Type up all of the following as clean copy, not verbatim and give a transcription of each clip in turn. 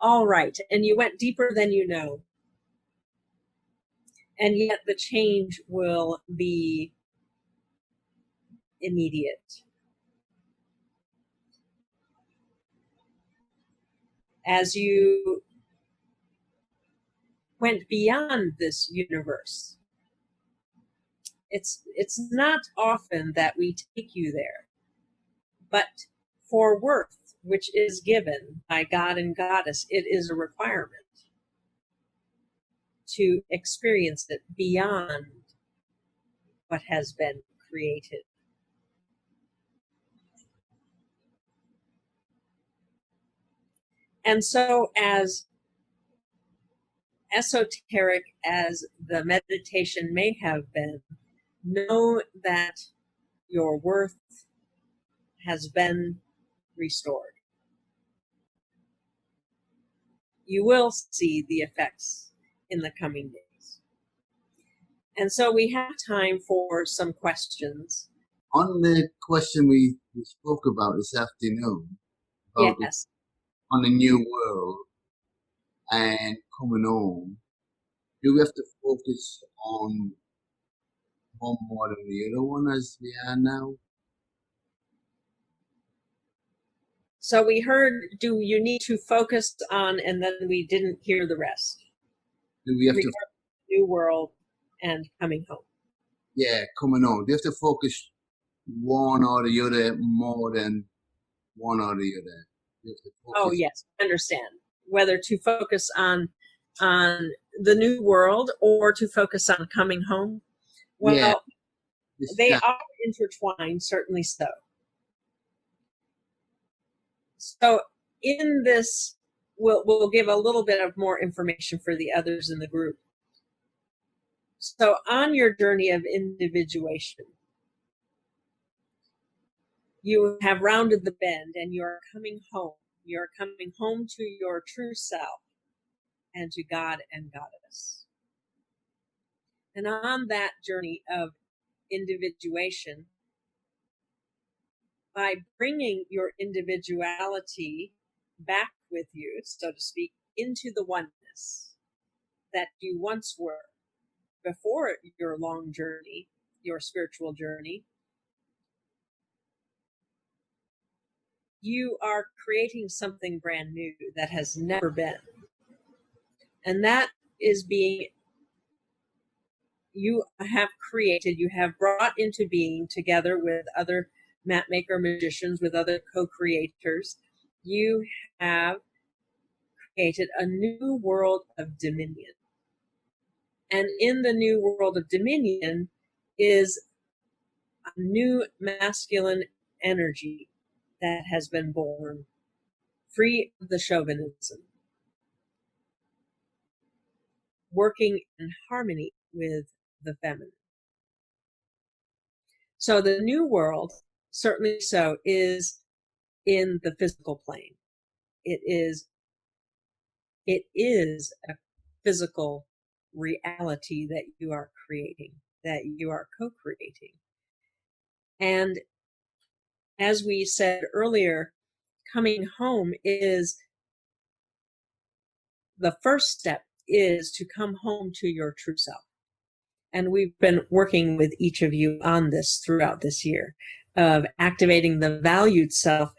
All right, and you went deeper than you know. And yet the change will be immediate. As you went beyond this universe, it's not often that we take you there, but for worth, which is given by God and Goddess, it is a requirement to experience it beyond what has been created. And so, as esoteric as the meditation may have been, know that your worth has been restored. You will see the effects in the coming days. And so we have time for some questions. On the question we spoke about this afternoon, about Yes. On the new world and coming home, do we have to focus on one more than the other one as we are now? So we heard, do you need to focus on, and then we didn't hear the rest. Do we have to? New world and coming home. Yeah, coming home. Do you have to focus one or the other more than one or the other? Oh, yes, I understand. Whether to focus on the new world or to focus on coming home. Well, yeah, they are intertwined, certainly so. So in this, we'll give a little bit of more information for the others in the group. So on your journey of individuation, you have rounded the bend and you're coming home. You're coming home to your true self and to God and Goddess. And on that journey of individuation, by bringing your individuality back with you, so to speak, into the oneness that you once were before your long journey, your spiritual journey, you are creating something brand new that has never been. And that is being, you have created, you have brought into being together with other map maker magicians, with other co-creators, you have created a new world of dominion. And in the new world of dominion is a new masculine energy that has been born, free of the chauvinism, working in harmony with the feminine. So the new world, certainly so, is in the physical plane. It is a physical reality that you are creating, that you are co-creating. And as we said earlier, coming home is the first step, is to come home to your true self. And we've been working with each of you on this throughout this year, of activating the valued self,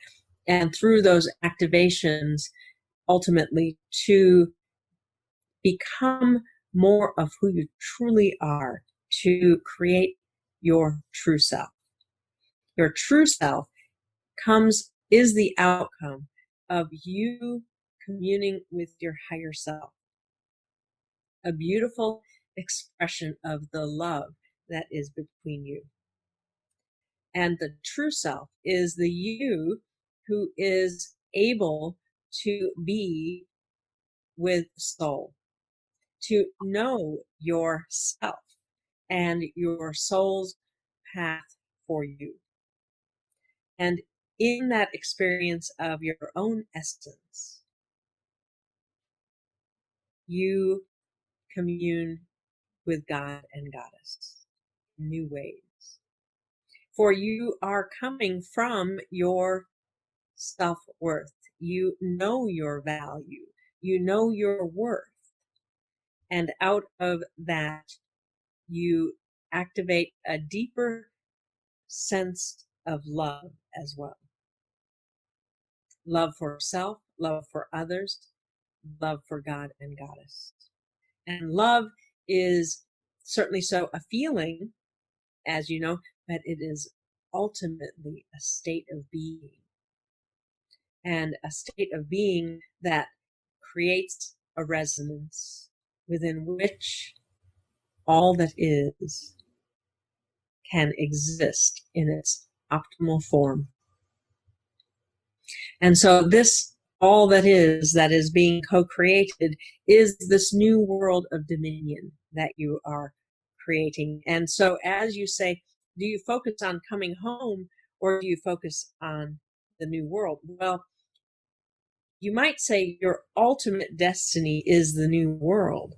and through those activations, ultimately to become more of who you truly are, to create your true self. Your true self is the outcome of you communing with your higher self. A beautiful expression of the love that is between you. And the true self is the you who is able to be with soul, to know yourself and your soul's path for you. And in that experience of your own essence, you commune with God and Goddess in new ways. For you are coming from your self-worth. You know your value. You know your worth. And out of that, you activate a deeper sense of love as well. Love for self, love for others, love for God and Goddess. And love is certainly so a feeling, as you know, but it is ultimately a state of being. And a state of being that creates a resonance within which all that is can exist in its optimal form. And so this, all that is being co-created, is this new world of dominion that you are creating. And so as you say, do you focus on coming home or do you focus on the new world? Well, you might say your ultimate destiny is the new world.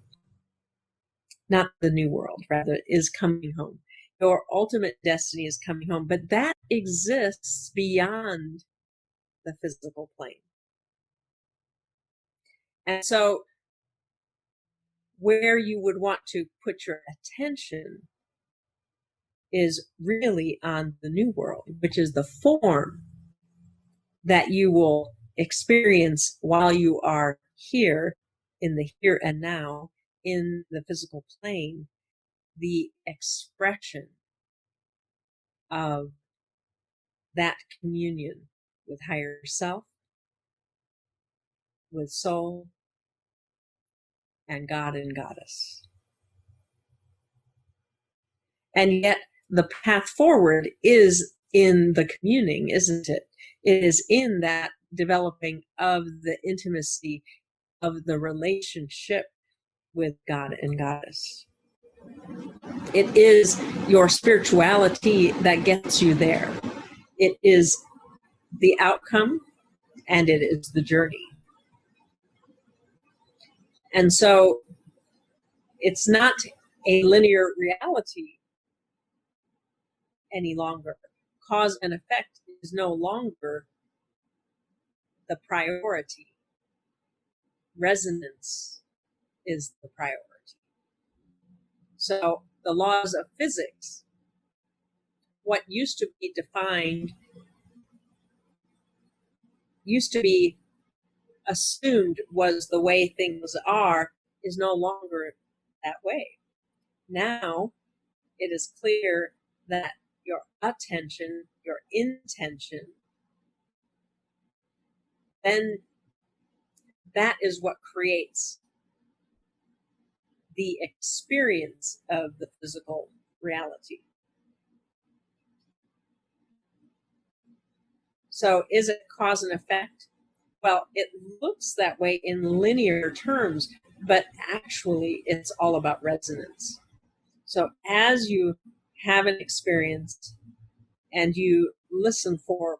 Not the new world, rather, is coming home. Your ultimate destiny is coming home, but that exists beyond the physical plane. And so where you would want to put your attention is really on the new world, which is the form that you will experience while you are here in the here and now in the physical plane, the expression of that communion with higher self, with soul, and God and Goddess. And yet the path forward is in the communing, isn't it? It is in that developing of the intimacy of the relationship with God and Goddess. It is your spirituality that gets you there. It is the outcome and it is the journey. And so it's not a linear reality any longer. Cause and effect is no longer the priority. Resonance is the priority. So the laws of physics, what used to be defined, used to be assumed was the way things are, is no longer that way. Now it is clear that your attention, your intention, then that is what creates the experience of the physical reality. So is it cause and effect? Well, it looks that way in linear terms, but actually it's all about resonance. So as you have an experience and you listen for,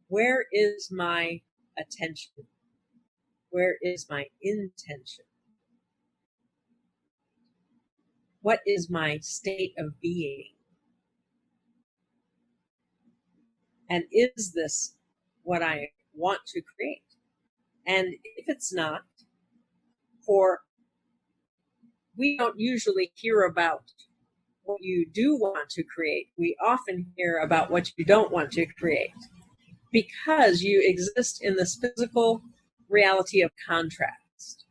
where is my attention? Where is my intention? What is my state of being? And is this what I want to create? And if it's not, we don't usually hear about what you do want to create. We often hear about what you don't want to create because you exist in this physical reality of contrast.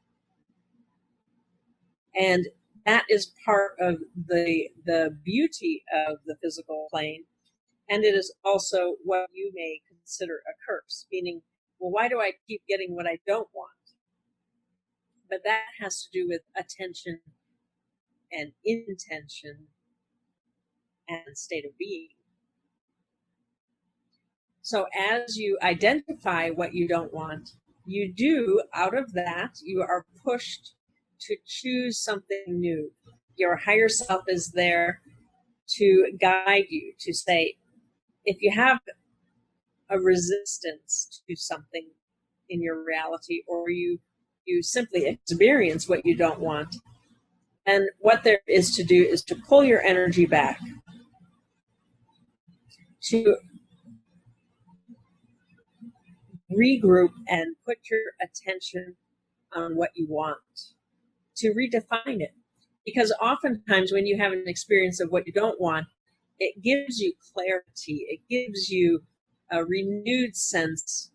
And that is part of the beauty of the physical plane. And it is also what you may consider a curse, meaning, well, why do I keep getting what I don't want? But that has to do with attention and intention and state of being. So as you identify what you don't want, you do, out of that, you are pushed to choose something new. Your higher self is there to guide you, to say, if you have a resistance to something in your reality, or you simply experience what you don't want, and what there is to do is to pull your energy back, to regroup and put your attention on what you want, to redefine it. Because oftentimes when you have an experience of what you don't want, it gives you clarity. It gives you a renewed sense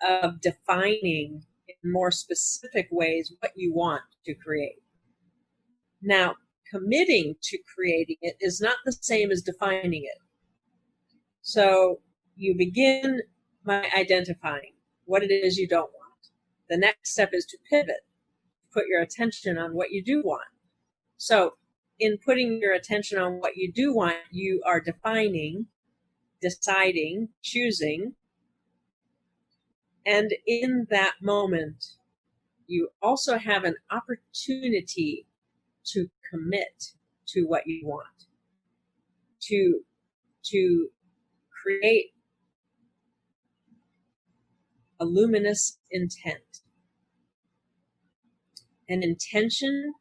of defining in more specific ways what you want to create. Now, committing to creating it is not the same as defining it. So you begin by identifying what it is you don't want. The next step is to pivot, put your attention on what you do want. So in putting your attention on what you do want, you are defining, deciding, choosing. And in that moment, you also have an opportunity to commit to what you want, to create a luminous intent, an intention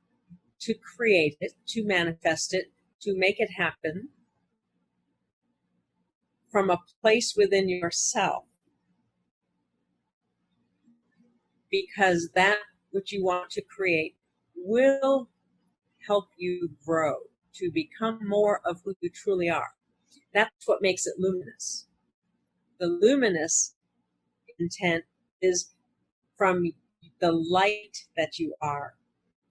to create it, to manifest it, to make it happen from a place within yourself. Because that which you want to create will help you grow to become more of who you truly are. That's what makes it luminous. The luminous intent is from the light that you are,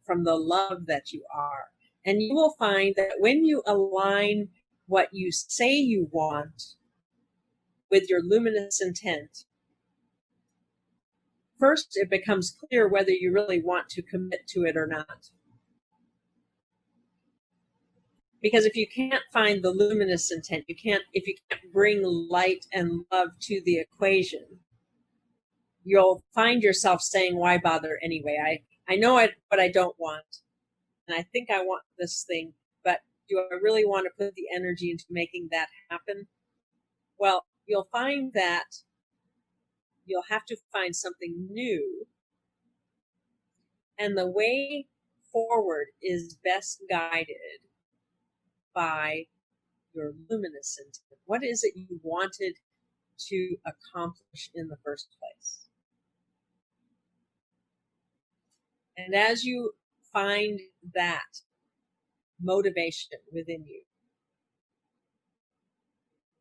from the love that you are. And you will find that when you align what you say you want with your luminous intent, first it becomes clear whether you really want to commit to it or not. Because if you can't find the luminous intent, if you can't bring light and love to the equation, you'll find yourself saying, why bother anyway? I know what I don't want, and I think I want this thing, but do I really want to put the energy into making that happen? Well, you'll find that you'll have to find something new, and the way forward is best guided by your luminous intent. What is it you wanted to accomplish in the first place? And as you find that motivation within you,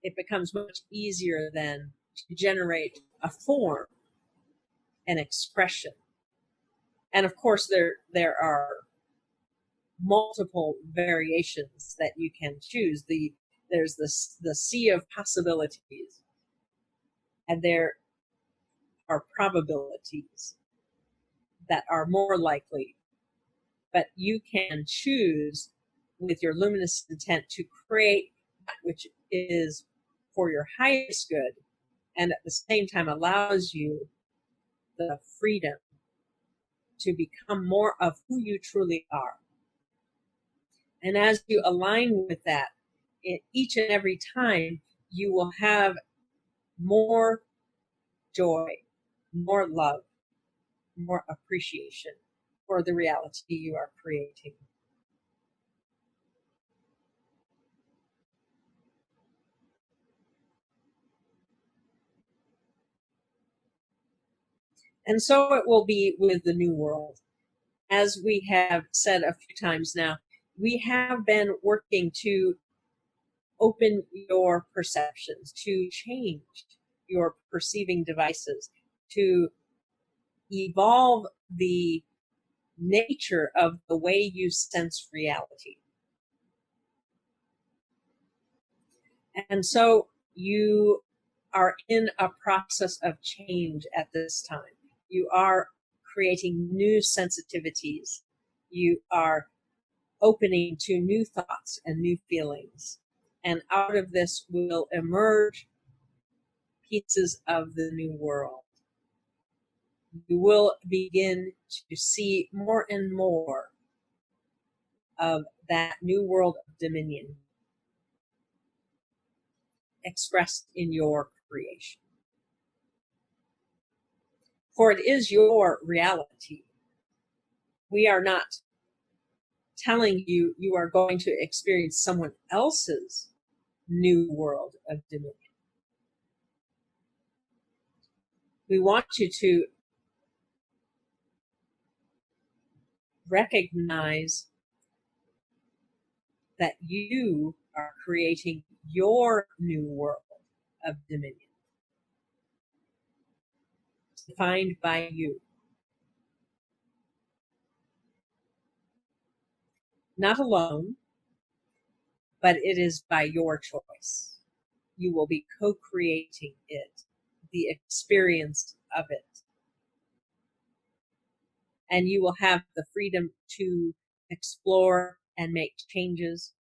it becomes much easier then to generate a form, an expression. And of course, there are multiple variations that you can choose. There's the sea of possibilities, and there are probabilities that are more likely. But you can choose with your luminous intent to create that which is for your highest good, and at the same time allows you the freedom to become more of who you truly are. And as you align with that, each and every time you will have more joy, more love, more appreciation for the reality you are creating. And so it will be with the new world. As we have said a few times now, we have been working to open your perceptions, to change your perceiving devices, to evolve the nature of the way you sense reality. And so you are in a process of change at this time. You are creating new sensitivities. You are opening to new thoughts and new feelings. And out of this will emerge pieces of the new world. You will begin to see more and more of that new world of dominion expressed in your creation. For it is your reality. We are not telling you you are going to experience someone else's new world of dominion. We want you to recognize that you are creating your new world of dominion, defined by you. Not alone, but it is by your choice. You will be co-creating it, the experience of it. And you will have the freedom to explore and make changes,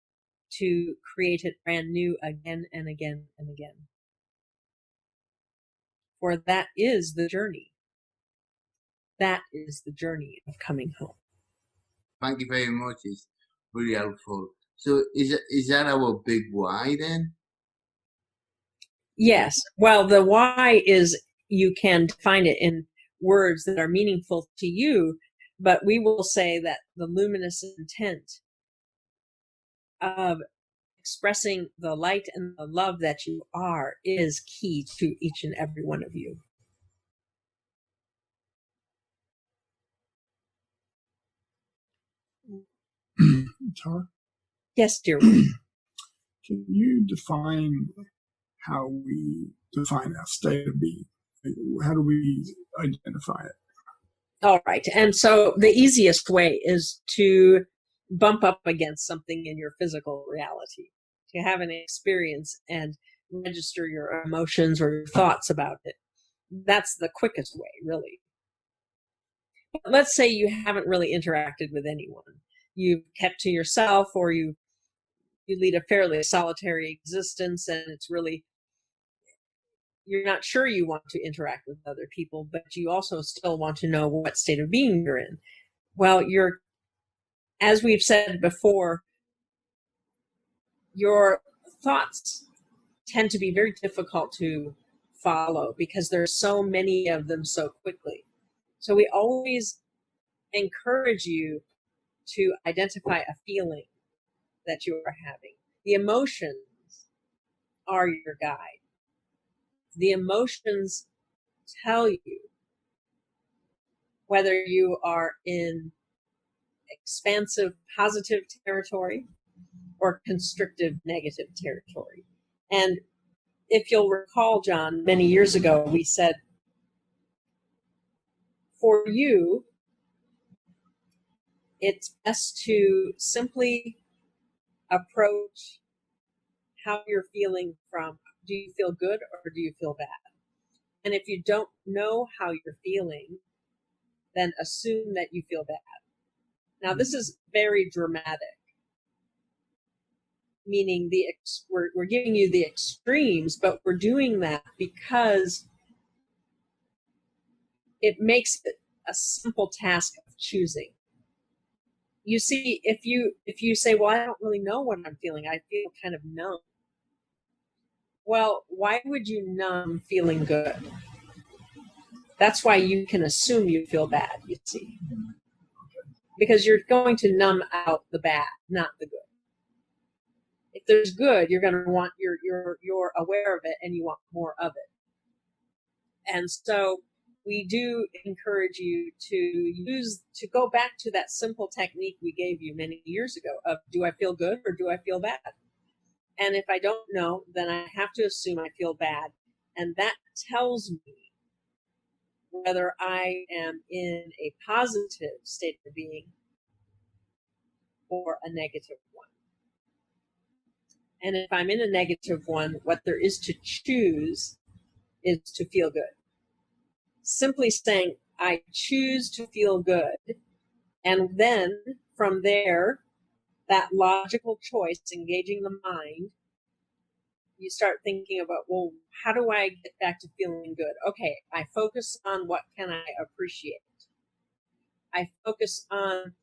to create it brand new again and again and again. For that is the journey. That is the journey of coming home. Thank you very much. It's really helpful. So is that our big why then? Yes. Well, the why is you can define it in words that are meaningful to you, but we will say that the luminous intent of expressing the light and the love that you are is key to each and every one of you. Tara, Yes, dear one. can you define how we define that state of being? How do we identify it? All right. And so the easiest way is to bump up against something in your physical reality, to have an experience and register your emotions or your thoughts about it. That's the quickest way, really. Let's say you haven't really interacted with anyone. You've kept to yourself, or you lead a fairly solitary existence, and it's really, you're not sure you want to interact with other people, but you also still want to know what state of being you're in. Well, as we've said before, your thoughts tend to be very difficult to follow because there's so many of them so quickly. So we always encourage you to identify a feeling that you are having. The emotions are your guide. The emotions tell you whether you are in expansive positive territory or constrictive negative territory. And if you'll recall, John, many years ago, we said, for you, it's best to simply approach how you're feeling from, do you feel good or do you feel bad? And if you don't know how you're feeling, then assume that you feel bad. Now, this is very dramatic, meaning we're giving you the extremes, but we're doing that because it makes it a simple task of choosing. You see, if you say, well, I don't really know what I'm feeling, I feel kind of numb. Well, why would you numb feeling good? That's why you can assume you feel bad, you see. Because you're going to numb out the bad, not the good. If there's good, you're going to want, you're aware of it and you want more of it. And so we do encourage you to go back to that simple technique we gave you many years ago of, do I feel good or do I feel bad? And if I don't know, then I have to assume I feel bad. And that tells me whether I am in a positive state of being or a negative one. And if I'm in a negative one, what there is to choose is to feel good. Simply saying, I choose to feel good. And then from there, that logical choice, engaging the mind, you start thinking about, well, how do I get back to feeling good? Okay, I focus on what can I appreciate. I focus on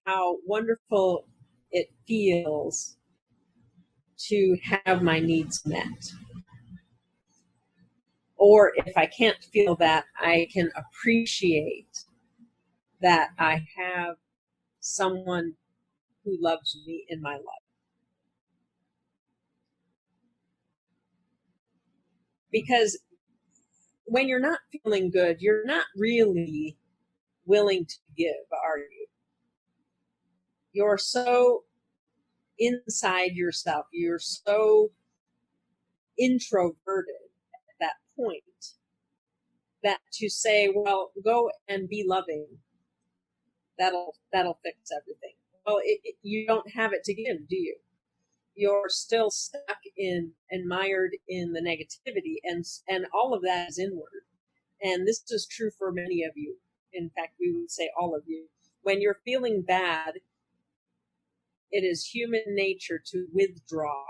how wonderful it feels to have my needs met. Or if I can't feel that, I can appreciate that I have someone who loves me in my life. Because when you're not feeling good, you're not really willing to give, are you? You're so inside yourself, you're so introverted at that point that to say, well, go and be loving, that'll fix everything. Well, you don't have it to give, do you? You're still stuck mired in the negativity, and all of that is inward. And this is true for many of you. In fact, we would say all of you. When you're feeling bad, it is human nature to withdraw.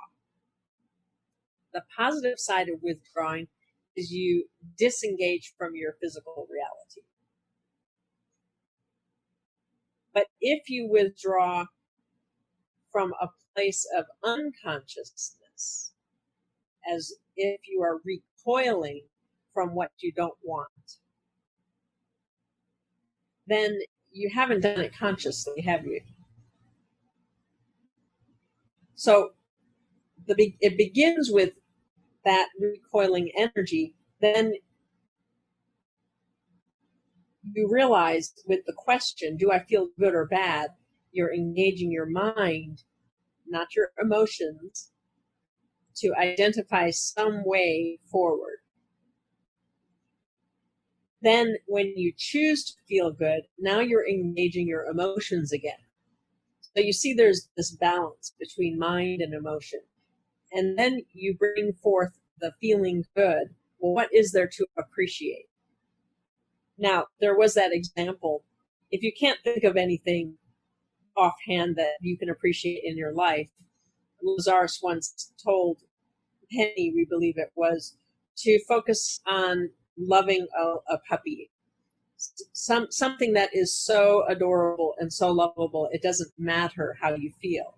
The positive side of withdrawing is you disengage from your physical reality. But if you withdraw from a place of unconsciousness, as if you are recoiling from what you don't want, then you haven't done it consciously, have you? So it begins with that recoiling energy. Then you realize with the question, do I feel good or bad? You're engaging your mind, not your emotions, to identify some way forward. Then when you choose to feel good, now you're engaging your emotions again. So you see there's this balance between mind and emotion. And then you bring forth the feeling good. Well, what is there to appreciate? Now, there was that example. If you can't think of anything offhand that you can appreciate in your life, Lazarus once told Penny, we believe it was, to focus on loving a puppy. Something that is so adorable and so lovable, it doesn't matter how you feel.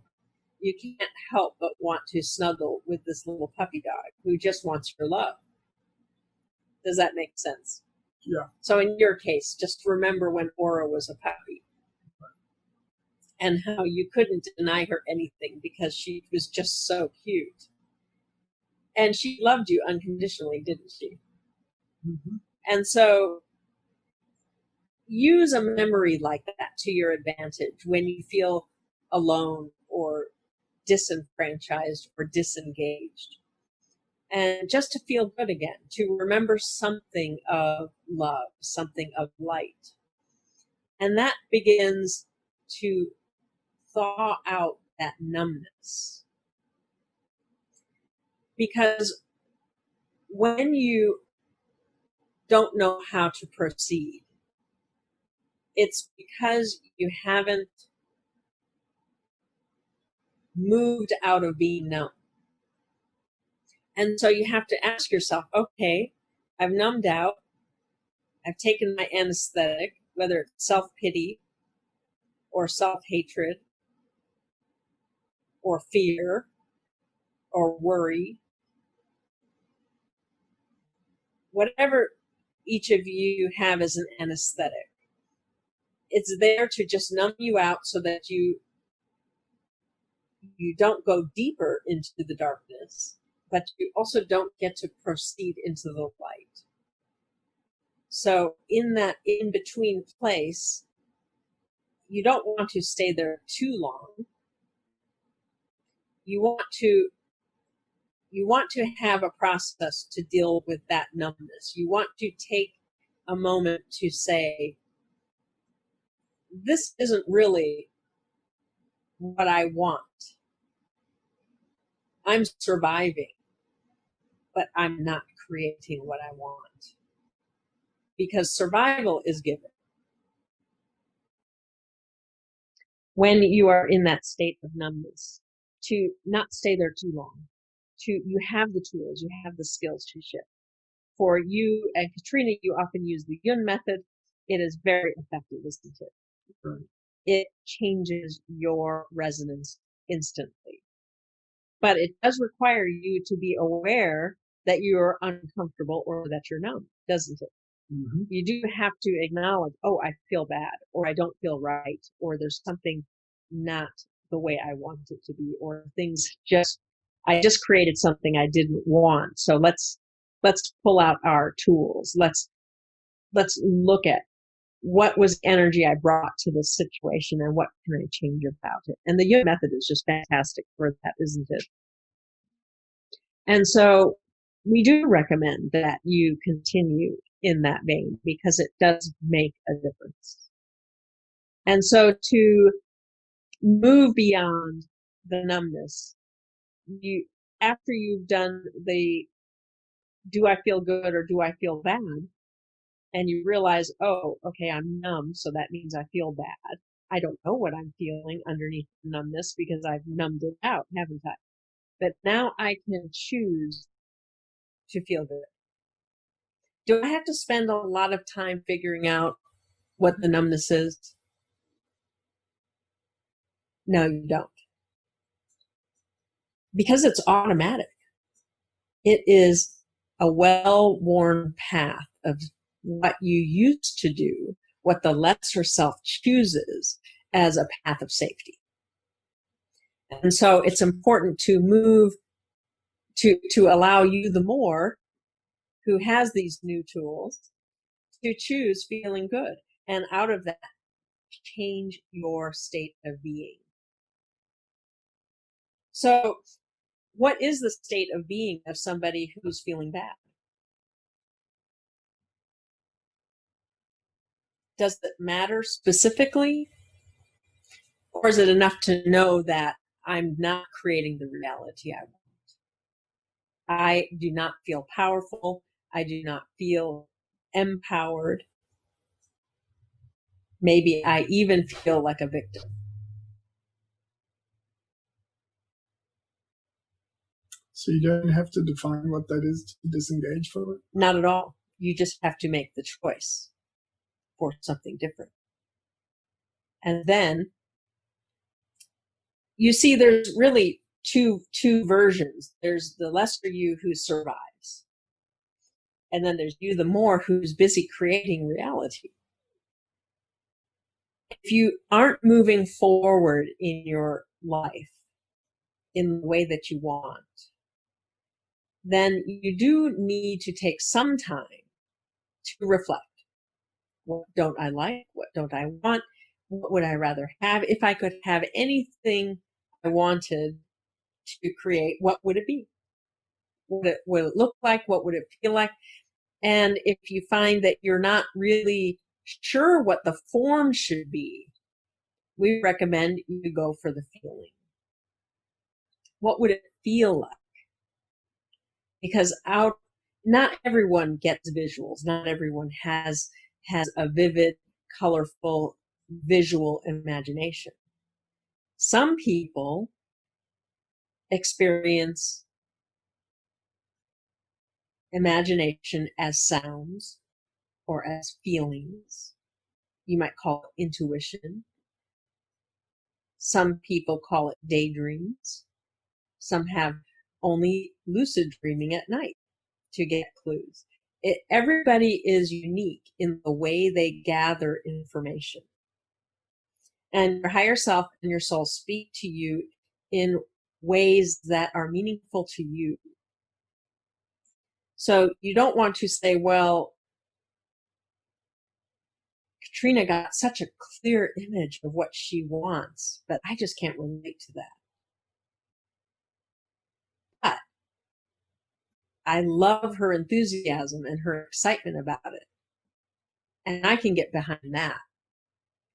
You can't help but want to snuggle with this little puppy dog who just wants your love. Does that make sense? Yeah. So in your case, just remember when Aura was a puppy and how you couldn't deny her anything because she was just so cute. And she loved you unconditionally, didn't she? Mm-hmm. And so use a memory like that to your advantage when you feel alone or disenfranchised or disengaged. And just to feel good again, to remember something of love, something of light. And that begins to thaw out that numbness. Because when you don't know how to proceed, it's because you haven't moved out of being numb. And so you have to ask yourself, okay, I've numbed out. I've taken my anesthetic, whether it's self-pity or self-hatred or fear or worry, whatever each of you have as an anesthetic. It's there to just numb you out so that you don't go deeper into the darkness, but you also don't get to proceed into the light. So in that in-between place, you don't want to stay there too long. You want to have a process to deal with that numbness. You want to take a moment to say, this isn't really what I want. I'm surviving, but I'm not creating what I want. Because survival is given. When you are in that state of numbness, to not stay there too long. You have the tools, you have the skills to shift. For you and Katharina, you often use the Yun method. It is very effective, isn't it? Right. It changes your resonance instantly. But it does require you to be aware that you're uncomfortable or that you're numb, doesn't it? Mm-hmm. You do have to acknowledge, oh, I feel bad, or I don't feel right, or there's something not the way I want it to be, or I just created something I didn't want. So let's let's pull out our tools. Let's look at what was energy I brought to this situation and what can I change about it. And the yoga method is just fantastic for that, isn't it? And so we do recommend that you continue in that vein because it does make a difference. And so to move beyond the numbness, after you've done the do I feel good or do I feel bad, and you realize, oh, okay, I'm numb, so that means I feel bad. I don't know what I'm feeling underneath the numbness because I've numbed it out, haven't I? But now I can choose to feel good. Do I have to spend a lot of time figuring out what the numbness is? No, you don't. Because it's automatic. It is a well-worn path of what you used to do, what the lesser self chooses as a path of safety. And so it's important to move to allow you, the more who has these new tools, to choose feeling good. And out of that, change your state of being. So what is the state of being of somebody who's feeling bad? Does it matter specifically? Or is it enough to know that I'm not creating the reality I want? I do not feel powerful. I do not feel empowered. Maybe I even feel like a victim. So you don't have to define what that is to disengage from it? Not at all. You just have to make the choice for something different. And then you see there's really two versions. There's the lesser you who survives. And then there's you, the more, who's busy creating reality. If you aren't moving forward in your life in the way that you want, then you do need to take some time to reflect. What don't I like? What don't I want? What would I rather have? If I could have anything I wanted to create, what would it be? What would it look like? What would it feel like? And if you find that you're not really sure what the form should be, we recommend you go for the feeling. What would it feel like? Because not everyone gets visuals. Not everyone has a vivid, colorful, visual imagination. Some people experience imagination as sounds or as feelings. You might call it intuition. Some people call it daydreams. Some have only lucid dreaming at night to get clues. Everybody is unique in the way they gather information. And your higher self and your soul speak to you in ways that are meaningful to you. So you don't want to say, well, Katharina got such a clear image of what she wants, but I just can't relate to that. But I love her enthusiasm and her excitement about it. And I can get behind that.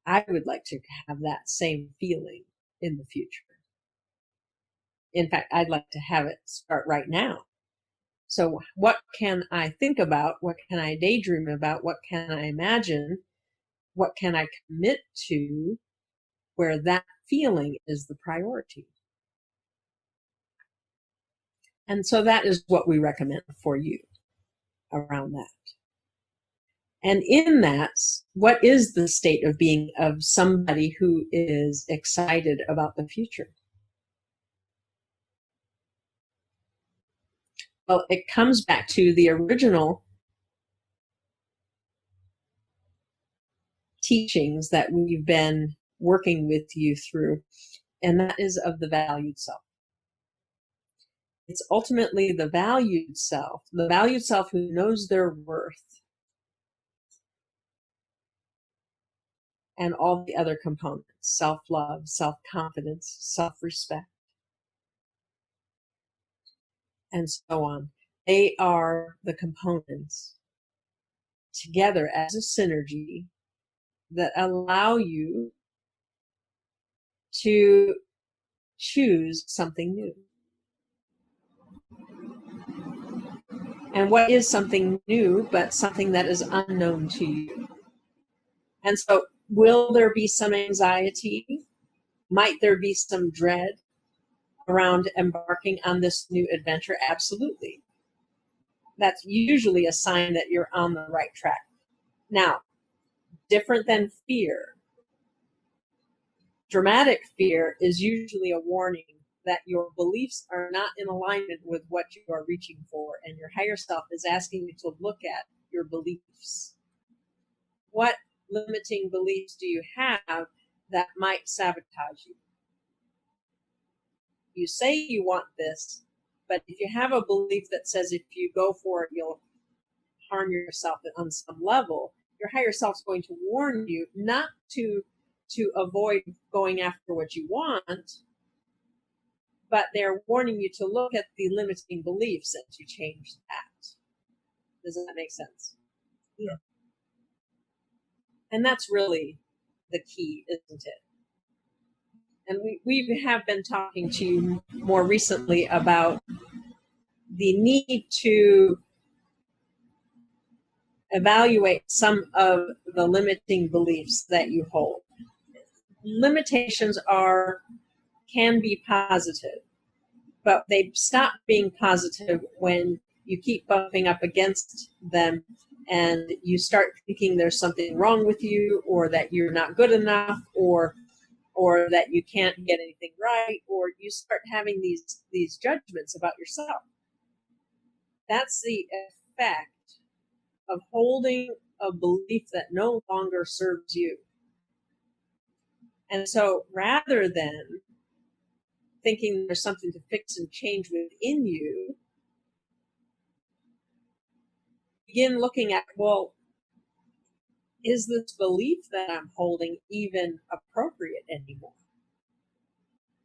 I would like to have that same feeling in the future. In fact, I'd like to have it start right now. So what can I think about? What can I daydream about? What can I imagine? What can I commit to where that feeling is the priority? And so that is what we recommend for you around that. And in that, what is the state of being of somebody who is excited about the future? Well, it comes back to the original teachings that we've been working with you through, and that is of the valued self. It's ultimately the valued self who knows their worth, and all the other components, self-love, self-confidence, self-respect, and so on. They are the components together as a synergy that allow you to choose something new. And what is something new but something that is unknown to you? And so, will there be some anxiety? Might there be some dread around embarking on this new adventure? Absolutely. That's usually a sign that you're on the right track. Now, different than fear. Dramatic fear is usually a warning that your beliefs are not in alignment with what you are reaching for, and your higher self is asking you to look at your beliefs. What limiting beliefs do you have that might sabotage you? You say you want this, but if you have a belief that says if you go for it, you'll harm yourself on some level, your higher self's going to warn you not to avoid going after what you want, but they're warning you to look at the limiting beliefs and to change that. Does that make sense? Yeah. And that's really the key, isn't it? And we have been talking to you more recently about the need to evaluate some of the limiting beliefs that you hold. Limitations can be positive, but they stop being positive when you keep bumping up against them and you start thinking there's something wrong with you, or that you're not good enough, or that you can't get anything right, or you start having these judgments about yourself. That's the effect of holding a belief that no longer serves you. And so rather than thinking there's something to fix and change within you, begin looking at, well, is this belief that I'm holding even appropriate anymore?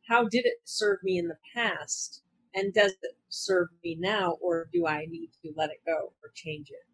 How did it serve me in the past? And does it serve me now, or do I need to let it go or change it?